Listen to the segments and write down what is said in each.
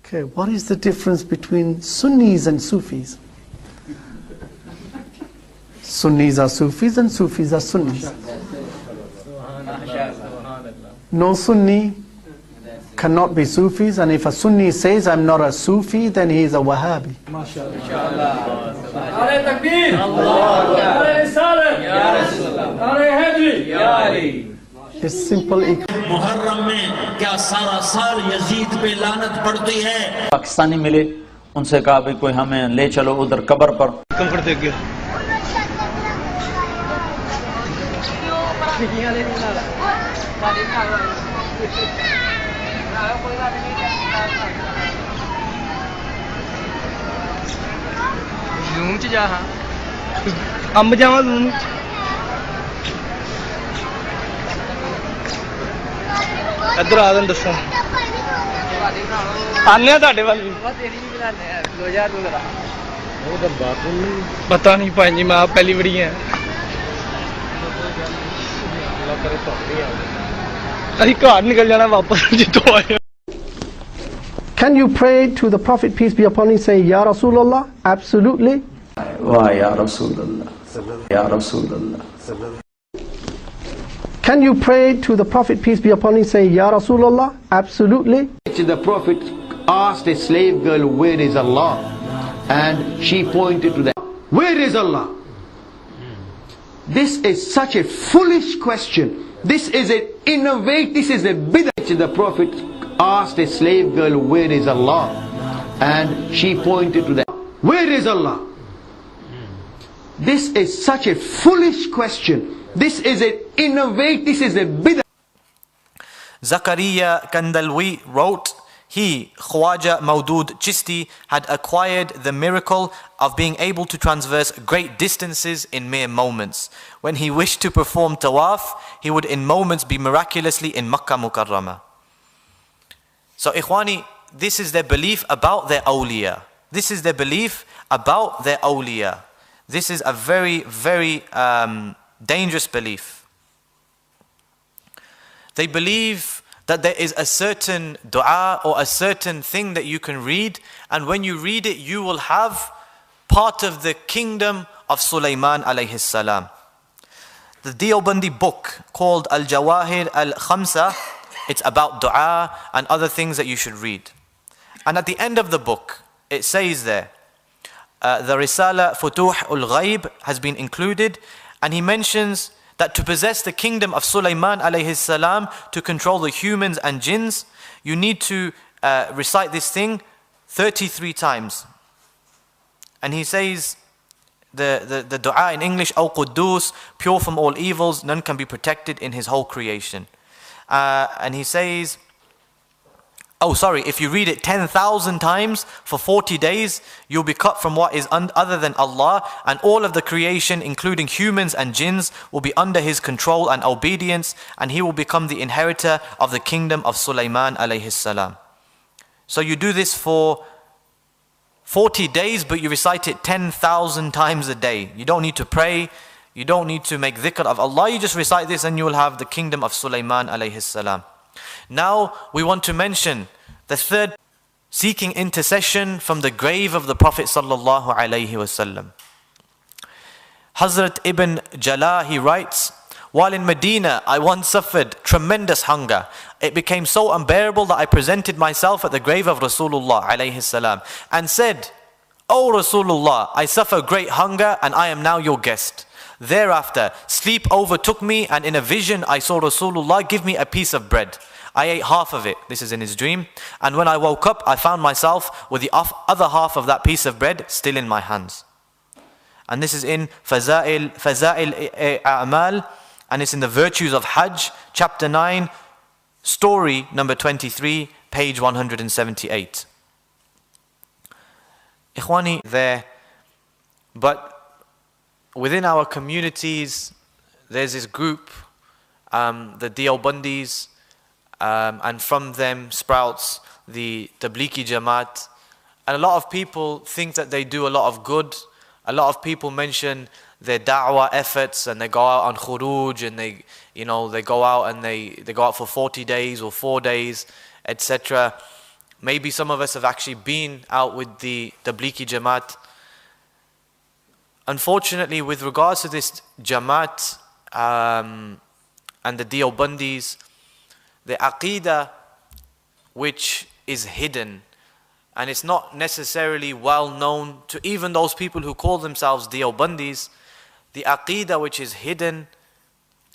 Okay, what is the difference between Sunnis and Sufis? Sunnis are Sufis and Sufis are Sunnis. No Sunni cannot be Sufis, and if a Sunni says I'm not a Sufi, then he is a Wahhabi. It's simple. محرم میں کیا سارا سال یزید پہ لعنت پڑتی ہے؟ پاکستانی ملے، ان سے کہا بھی کوئی ہمیں لے چلو ادھر قبر پر. زوم چ جا ہاں امب جاواں زوم ادھر آ دن دسو آنے تھوڑے وال پتا نہیں بھائی جی میں آپ پہلی بڑی ہیں ابھی گھر نکل جانا واپس جتوں آئے. Can you pray to the Prophet, peace be upon him, say, Ya Rasulullah? Absolutely. واہ یا رسول اللہ یا رسول اللہ. Can you pray to the Prophet, peace be upon him, say, Ya Rasulullah? Absolutely. The Prophet asked a slave girl, where is Allah? And she pointed to that. Where is Allah? This is such a foolish question. This is an innovate, this is a bid'ah. The Prophet asked a slave girl, where is Allah? And she pointed to that. Where is Allah? This is such a foolish question. This is an innovate, this is a bid'ah. Zakaria Kandalwi wrote, he, Khwaja Maudud Chisti, had acquired the miracle of being able to traverse great distances in mere moments. When he wished to perform tawaf, he would in moments be miraculously in Makkah Mukarramah. So Ikhwani, this is their belief about their awliya. This is their belief about their awliya. This is a very, very dangerous belief. They believe that there is a certain dua or a certain thing that you can read, and when you read it, you will have part of the kingdom of Sulaiman alayhi salam. The Deobandi book called Al-Jawahir Al-Khamsa, it's about dua and other things that you should read. And at the end of the book, it says there, the Risala Futuh Ul-Ghaib has been included, and he mentions that to possess the kingdom of Sulaiman alayhi salam, to control the humans and jinns, you need to recite this thing 33 times. And he says, the dua in English, O Quddus, pure from all evils, none can be protected in his whole creation. And he says, if you read it 10,000 times for 40 days, you'll be cut from what is other than Allah, and all of the creation, including humans and jinns, will be under his control and obedience, and he will become the inheritor of the kingdom of Sulaiman alayhi salam. So you do this for 40 days, but you recite it 10,000 times a day. You don't need to pray, you don't need to make dhikr of Allah, you just recite this and you will have the kingdom of Sulaiman alayhi salam. Now we want to mention the third, seeking intercession from the grave of the Prophet sallallahu alaihi wasallam. Hazrat Ibn Jala, he writes, while in Medina, I once suffered tremendous hunger. It became so unbearable that I presented myself at the grave of Rasulullah alayhi salam and said, O Rasulullah, I suffer great hunger and I am now your guest. Thereafter, sleep overtook me, and in a vision I saw Rasulullah give me a piece of bread. I ate half of it, this is in his dream, and when I woke up, I found myself with the other half of that piece of bread still in my hands. And this is in Faza'il A'mal, and it's in the Virtues of Hajj, chapter 9, story number 23, page 178. Ikhwani, there, but within our communities, there's this group, the Deobandis, and from them sprouts the Tablighi Jamaat. And a lot of people think that they do a lot of good. A lot of people mention their da'wah efforts, and they go out on khuruj, and they go out and they go out for 40 days or 4 days, etc. Maybe some of us have actually been out with the Tablighi Jamaat. Unfortunately, with regards to this Jamaat and the Deobandis, the Aqidah which is hidden, and it's not necessarily well known to even those people who call themselves Deobandis, the Aqidah which is hidden,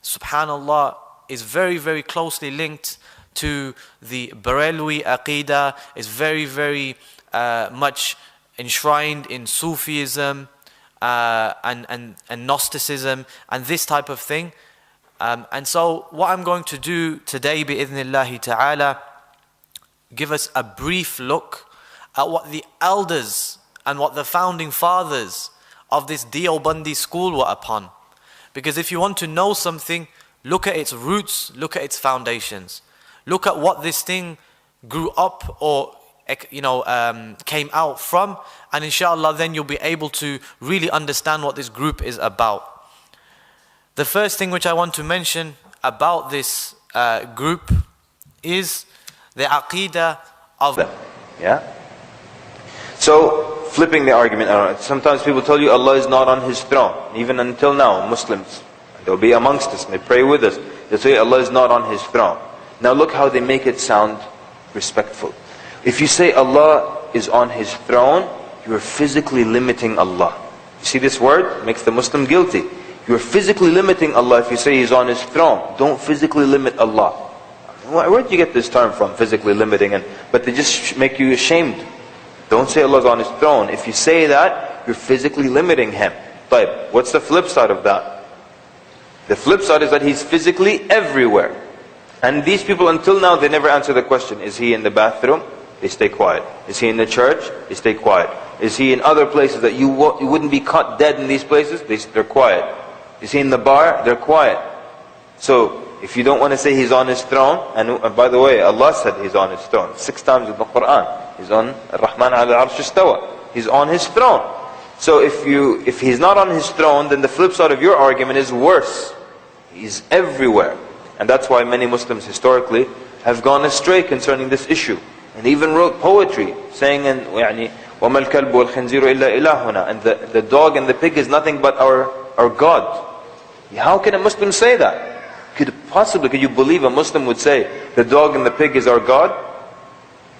subhanallah, is very, very closely linked to the Barelwi Aqidah, is very, very much enshrined in Sufism and Gnosticism and this type of thing. And so what I'm going to do today, bi'idhnillahi ta'ala, give us a brief look at what the elders and what the founding fathers of this Deobandi school were upon. Because if you want to know something, look at its roots, look at its foundations. Look at what this thing grew up or came out from, and inshallah then you'll be able to really understand what this group is about. The first thing which I want to mention about this group is the Aqidah of them. Yeah? So, flipping the argument around, sometimes people tell you Allah is not on His throne. Even until now, Muslims, they'll be amongst us, and they pray with us. They say Allah is not on His throne. Now look how they make it sound respectful. If you say Allah is on His throne, you are physically limiting Allah. You see this word? It makes the Muslim guilty. You are physically limiting Allah if you say He's on His throne. Don't physically limit Allah. Where did you get this term from, physically limiting? But they just make you ashamed. Don't say Allah is on His throne. If you say that, you're physically limiting Him. But what's the flip side of that? The flip side is that He's physically everywhere. And these people, until now, they never answer the question, is He in the bathroom? They stay quiet. Is He in the church? They stay quiet. Is He in other places that you wouldn't be caught dead in these places? They're quiet. Is He in the bar? They're quiet. So, if you don't want to say He's on His throne, and by the way, Allah said He's on His throne 6 times in the Quran. He's on Ar-Rahman al-Arsh istawa. He's on His throne. So if He's not on His throne, then the flip side of your argument is worse. He's everywhere. And that's why many Muslims historically have gone astray concerning this issue. And even wrote poetry saying, وَمَا الْكَلْبُ وَالْخِنْزِيرُ إِلَّا إِلَهُنَا, and the dog and the pig is nothing but our God. How can a Muslim say that? Could you believe a Muslim would say, the dog and the pig is our God?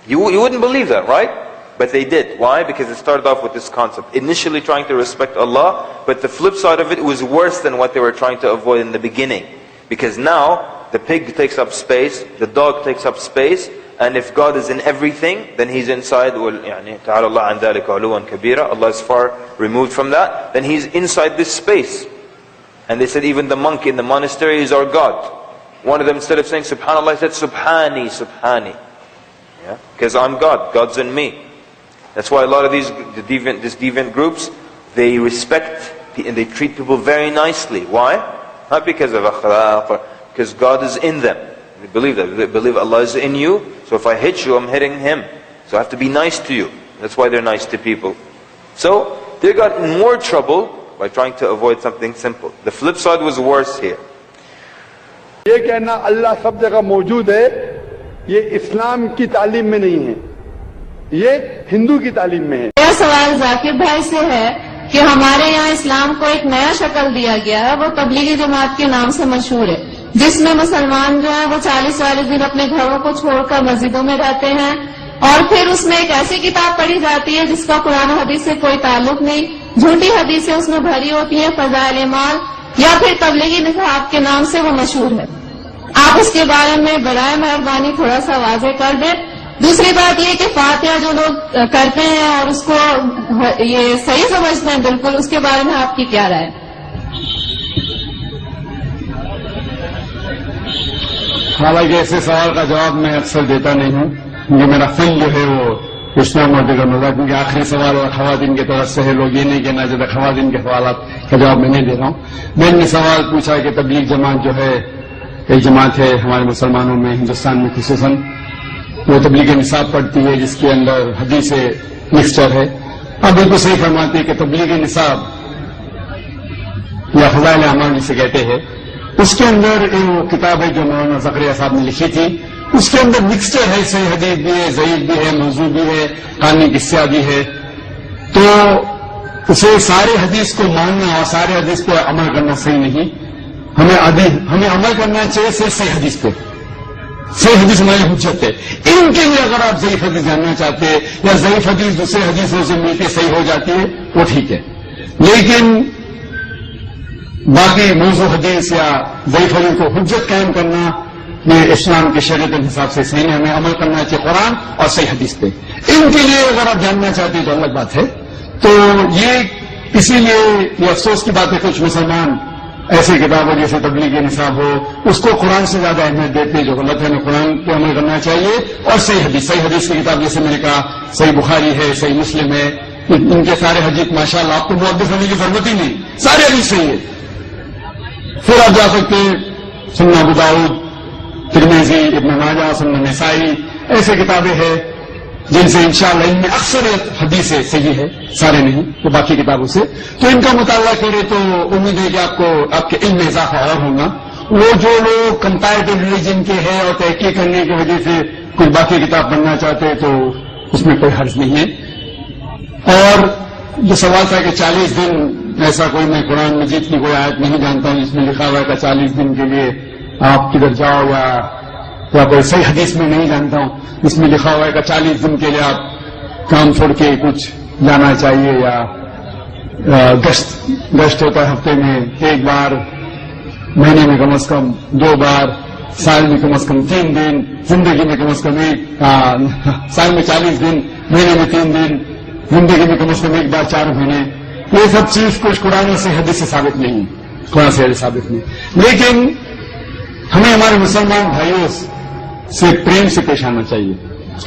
You wouldn't believe that, right? But they did. Why? Because it started off with this concept. Initially trying to respect Allah, but the flip side of it was worse than what they were trying to avoid in the beginning. Because now, the pig takes up space, the dog takes up space, and if God is in everything, then He's inside. تَعَالَى اللَّهُ عَنْ ذَلِكَ عُلُوًّا كَبِيرًا. Allah is far removed from that. Then He's inside this space. And they said even the monk in the monastery is our God. One of them, instead of saying Subhanallah, said Subhani, Subhani. Yeah? Because I'm God, God's in me. That's why a lot of these deviant groups, they respect and they treat people very nicely. Why? Not because of akhlaq, because God is in them. They believe that. They believe Allah is in you, so if I hit you, I'm hitting Him. So I have to be nice to you. That's why they're nice to people. So, they got in more trouble by trying to avoid something simple. The flip side was worse here. یہ کہنا اللہ سب جگہ موجود ہے، یہ اسلام کی تعلیم میں نہیں ہے، یہ ہندو کی تعلیم میں ہے. میرا سوال ذاکر بھائی سے ہے کہ ہمارے یہاں اسلام کو ایک نیا شکل دیا گیا ہے، وہ تبلیغی جماعت کے نام سے مشہور ہے، جس میں مسلمان جو ہیں وہ 40 دن اپنے گھروں کو چھوڑ کر مسجدوں میں رہتے ہیں، اور پھر اس میں ایک ایسی کتاب پڑھی جاتی ہے جس کا قرآن و حدیث سے کوئی تعلق نہیں، جھوٹی حدیثیں اس میں بھری ہوتی ہیں، فضائل اعمال یا پھر تبلیغی نصاب کے نام سے وہ مشہور ہے. آپ اس کے بارے میں برائے مہربانی تھوڑا سا واضح کر دیں. دوسری بات یہ کہ فاتحہ جو لوگ کرتے ہیں اور اس کو یہ صحیح سمجھتے ہیں بالکل، اس کے بارے میں آپ کی کیا رائے؟ حالانکہ ایسے سوال کا جواب میں اکثر دیتا نہیں ہوں، یہ میرا فن جو ہے وہ اسلام اور دیگر مذاہب، کیونکہ آخری سوال اور خواتین کی طرف سے ہے، لوگ یہ نہیں کہنا چاہتے خواتین کے سوالات کا جواب میں نہیں دے رہا ہوں. میں نے سوال پوچھا کہ تبلیغ جماعت جو ہے ایک جماعت ہے ہمارے مسلمانوں میں، ہندوستان میں خصوصاً، وہ تبلیغ نصاب پڑھتی ہے جس کے اندر حدیث مکسچر ہے. آپ بالکل صحیح فرماتے ہیں کہ تبلیغ نصاب یا فضائل اعمال جسے کہتے ہیں، اس کے اندر وہ کتاب ہے جو مولانا زکریا صاحب نے لکھی تھی، اس کے اندر مکسچر ہے، صحیح حدیث بھی ہے، ضعیف بھی ہے، موضوع بھی ہے، کہانی قصہ بھی ہے، تو اسے سارے حدیث کو ماننا اور سارے حدیث پہ عمل کرنا صحیح نہیں. ہمیں عمل کرنا چاہیے صحیح حدیث پہ. صحیح حدیث ہماری حجت ہے. ان کے لیے اگر آپ ضعیف حدیث جاننا چاہتے ہیں یا ضعیف حدیث دوسرے حدیثوں سے مل کے صحیح ہو جاتی ہے وہ ٹھیک ہے، لیکن باقی موضوع حدیث یا ضعیف حدیث کو حجت قائم کرنا یہ اسلام کے شریعت کے حساب سے صحیح نہیں. ہمیں عمل کرنا چاہیے قرآن اور صحیح حدیث پہ. ان کے لیے اگر آپ جاننا چاہتے ہیں تو الگ بات ہے. تو یہ اسی لیے یہ افسوس کی بات ہے کچھ مسلمان ایسی کتابیں جیسے تبلیغ نصاب ہو اس کو قرآن سے زیادہ اہمیت دیتے ہیں، جو غلط ہے. ہمیں قرآن پہ عمل کرنا چاہیے اور صحیح حدیث کی کتاب جیسے میں نے کہا صحیح بخاری ہے، صحیح مسلم ہے، ان کے سارے حدیث ماشاءاللہ آپ کو محدث ہونے کی ضرورت ہی نہیں، سارے حدیث صحیح ہے. پھر آپ جا سکتے ہیں سنن ابو داؤد، ترمذی، ابن ماجہ، سنن نسائی، ایسے کتابیں ہیں جن سے انشاءاللہ ان میں اکثریت حدیثیں صحیح ہے، سارے نہیں تو باقی کتابوں سے. تو ان کا مطالعہ کرے تو امید ہے کہ آپ کے علم میں اضافہ اور ہوگا. وہ جو لوگ کمپیریٹو ریلیجن کے ہیں اور تحقیق کرنے کی وجہ سے کوئی باقی کتاب پڑھنا چاہتے ہیں تو اس میں کوئی حرج نہیں ہے. اور جو سوال تھا کہ 40 دن ایسا کوئی میں قرآن مجید کی کوئی آیت نہیں جانتا ہوں جس میں لکھا ہوا ہے کہ 40 دن کے لیے آپ کدھر جاؤ، یا کوئی صحیح حدیث میں نہیں جانتا ہوں اس میں لکھا ہوا ہے کہ 40 دن کے لیے آپ کام چھوڑ کے کچھ جانا چاہیے، یا گشت ہوتا ہے ہفتے میں 1 بار، مہینے میں کم از کم 2 بار، سال میں کم از کم 3 دن، زندگی میں کم از کم سال میں 40 دن، مہینے میں 3 دن، زندگی میں کم از کم 1 بار 4 مہینے. یہ سب چیز کچھ قرآن سے حدیث سے ثابت نہیں، قرآن سے حدیث ثابت نہیں. لیکن ہمیں ہمارے مسلمان بھائیوں سے پریم سے پیش آنا چاہیے.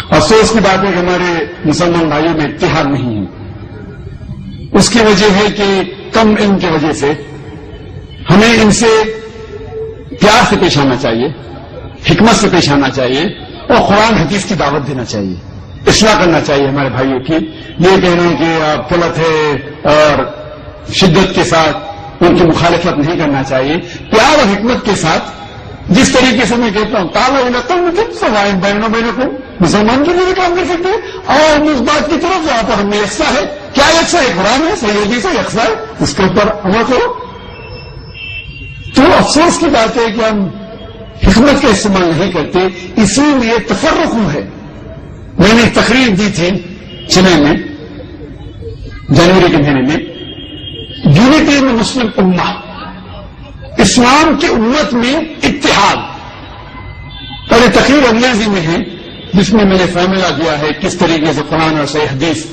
افسوس کی بات ہے کہ ہمارے مسلمان بھائیوں میں اتحاد نہیں ہے. اس کی وجہ ہے کہ کم علم کی وجہ سے ہمیں ان سے پیار سے پیش آنا چاہیے، حکمت سے پیش آنا چاہیے اور قرآن حدیث کی دعوت دینا چاہیے، اصلاح کرنا چاہیے ہمارے بھائیوں کی. یہ کہنا کہ آپ غلط ہے اور شدت کے ساتھ ان کی مخالفت نہیں کرنا چاہیے. پیار اور حکمت کے ساتھ جس طریقے سے میں کہتا ہوں سوائن بہنوں بہنوں کو مسلمان کے لیے بھی کام کر سکتے ہیں اور اس بات کی طرف جہاں پر ہمیں یکساں ہے، کیا یکساں ہے؟ قرآن ہے، صحیح حدیث ہے، یکساں ہے، اس کے اوپر عمل کرو. تو افسوس کی بات ہے کہ ہم حکمت کا استعمال نہیں کرتے، اسی لیے تفرق ہے. میں نے ایک تقریر دی تھی چنئی میں جنوری کے مہینے میں، یونٹی میں مسلم امہ، اسلام کی امت میں اتحاد. اور یہ تقریر انگریزی میں ہے جس میں نے فارمولہ دیا ہے کس طریقے سے قرآن اور صحیح حدیث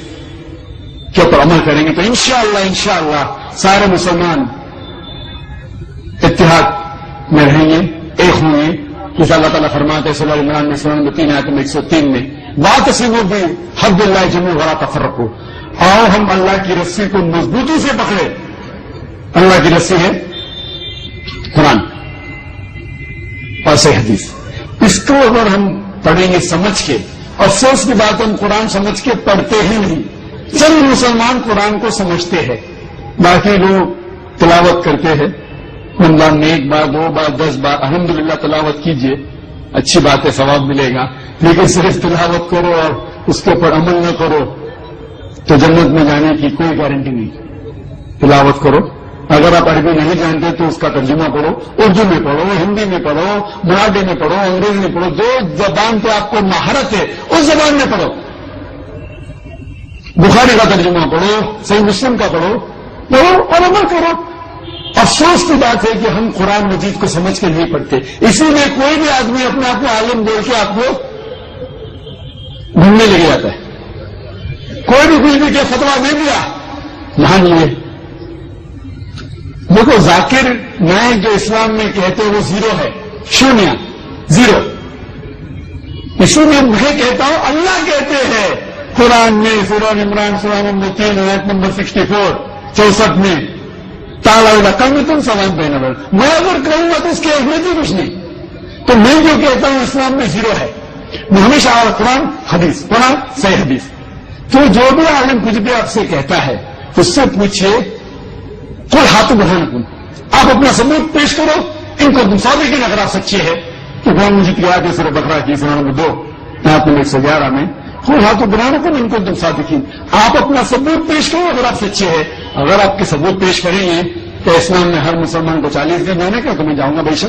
کے اوپر عمل کریں گے تو انشاءاللہ سارے مسلمان اتحاد میں رہیں گے، ایک ہوں گے. جیسا اللہ تعالیٰ فرماتے ہیں سورہ عمران میں 3 آیت میں 103 میں واعتصموا بحبل اللہ جميعا ولا تفرقوا. آؤ ہم اللہ کی رسی کو مضبوطی سے پکڑے. اللہ کی رسی ہے قرآن اور صحیح حدیث. اس کو اگر ہم پڑھیں گے سمجھ کے، افسوس کی بات ہم قرآن سمجھ کے پڑھتے ہی نہیں. چند مسلمان قرآن کو سمجھتے ہیں، باقی لوگ تلاوت کرتے ہیں. رمضان میں 1 بار 2 بار 10 بار الحمدللہ تلاوت کیجئے، اچھی بات ہے، ثواب ملے گا. لیکن صرف تلاوت کرو اور اس کے اوپر عمل نہ کرو تو جنت میں جانے کی کوئی گارنٹی نہیں. تلاوت کرو، اگر آپ عربی نہیں جانتے تو اس کا ترجمہ پڑھو، اردو میں پڑھو، ہندی میں پڑھو، مراٹھی میں پڑھو، انگریزی میں پڑھو، جو زبان پہ آپ کو مہارت ہے اس زبان میں پڑھو. بخاری کا ترجمہ پڑھو، صحیح مسلم کا پڑھو اور عمل کرو. افسوس کی بات ہے کہ ہم قرآن مجید کو سمجھ کے نہیں پڑھتے، اسی لیے کوئی بھی آدمی اپنے آپ کو عالم بول کے آپ کو گھومنے لے جاتا ہے. کوئی بھی کچھ بھی کہ فتویٰ دے دیا مان لیے. دیکھو ذاکر نائک جو اسلام میں کہتے ہیں وہ 0 ہے، شونیہ 0. اسی لیے میں کہتا ہوں اللہ کہتے ہیں قرآن میں سورہ عمران سورہ نمبر 3 آیت نمبر 64 میں تعالیٰ کم تم سوائن بہن. میں اگر کہوں گا تو اس کی اہمیت ہی کچھ نہیں. تو میں جو کہتا ہوں اسلام میں 0 ہے. میں ہمیشہ قرآن حدیث، قرآن صحیح حدیث. تو جو بھی عالم کچھ بھی آپ سے کہتا ہے اس سے پوچھئے کوئی ہاتھ بڑھانا کن، آپ اپنا ثبوت پیش کرو. ان کو صادقین اگر آپ سچے ہیں کہ قرآن مجید کی آیت سورہ بقرہ کی سورہ نمبر 2 آیت نمبر 111 میں قل ہاتوا برہانکم ان کنتم صادقین. آپ اپنا ثبوت پیش کریں اگر آپ سچے ہیں. اگر آپ کے ثبوت پیش کریں گے کہ اسلام میں ہر مسلمان کو 40 دن رہنے کا تو میں جاؤں گا بے شک.